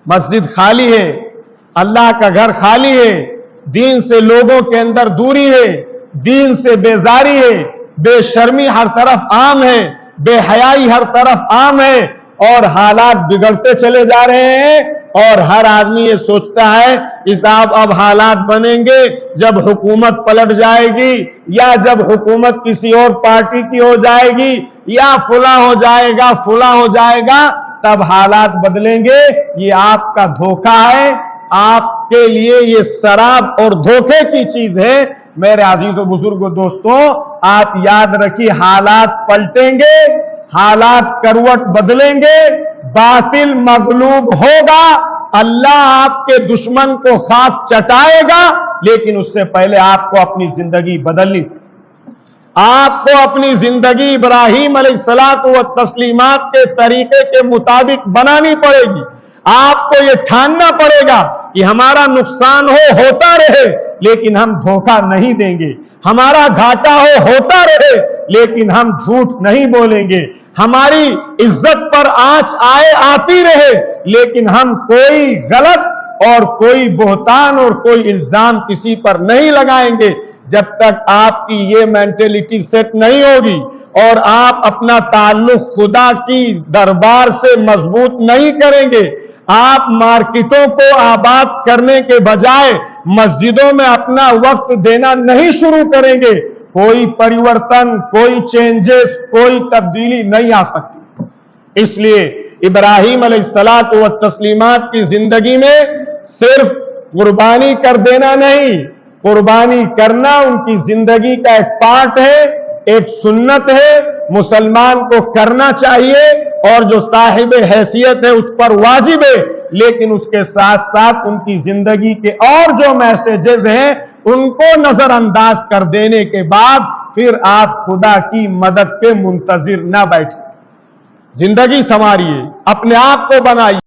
مسجد خالی ہے، اللہ کا گھر خالی ہے، دین سے لوگوں کے اندر دوری ہے، دین سے بیزاری ہے، بے شرمی ہر طرف عام ہے، بے حیائی ہر طرف عام ہے، اور حالات بگڑتے چلے جا رہے ہیں۔ اور ہر آدمی یہ سوچتا ہے کہ صاحب اب حالات بنیں گے جب حکومت پلٹ جائے گی، یا جب حکومت کسی اور پارٹی کی ہو جائے گی، یا فلاں ہو جائے گا فلاں ہو جائے گا تب حالات بدلیں گے۔ یہ آپ کا دھوکہ ہے، آپ کے لیے یہ شراب اور دھوکے کی چیز ہے۔ میرے عزیز و بزرگ دوستوں، آپ یاد رکھیے حالات پلٹیں گے، حالات کروٹ بدلیں گے، باطل مغلوب ہوگا، اللہ آپ کے دشمن کو خاک چٹائے گا، لیکن اس سے پہلے آپ کو اپنی زندگی بدلنی، آپ کو اپنی زندگی ابراہیم علیہ الصلوۃ والتسلیمات کے طریقے کے مطابق بنانی پڑے گی۔ آپ کو یہ ٹھاننا پڑے گا کہ ہمارا نقصان ہوتا رہے لیکن ہم دھوکہ نہیں دیں گے، ہمارا گھاٹا ہوتا رہے لیکن ہم جھوٹ نہیں بولیں گے، ہماری عزت پر آنچ آتی رہے لیکن ہم کوئی غلط اور کوئی بہتان اور کوئی الزام کسی پر نہیں لگائیں گے۔ جب تک آپ کی یہ مینٹلٹی سیٹ نہیں ہوگی اور آپ اپنا تعلق خدا کی دربار سے مضبوط نہیں کریں گے، آپ مارکیٹوں کو آباد کرنے کے بجائے مسجدوں میں اپنا وقت دینا نہیں شروع کریں گے، کوئی پریورتن، کوئی چینجز، کوئی تبدیلی نہیں آ سکتی۔ اس لیے ابراہیم علیہ الصلوۃ والتسلیمات کی زندگی میں صرف قربانی کر دینا نہیں، قربانی کرنا ان کی زندگی کا ایک پارٹ ہے، ایک سنت ہے، مسلمان کو کرنا چاہیے، اور جو صاحب حیثیت ہے اس پر واجب ہے، لیکن اس کے ساتھ ساتھ ان کی زندگی کے اور جو میسیجز ہیں ان کو نظر انداز کر دینے کے بعد پھر آپ خدا کی مدد کے منتظر نہ بیٹھیں، زندگی سنواریے، اپنے آپ کو بنائیے۔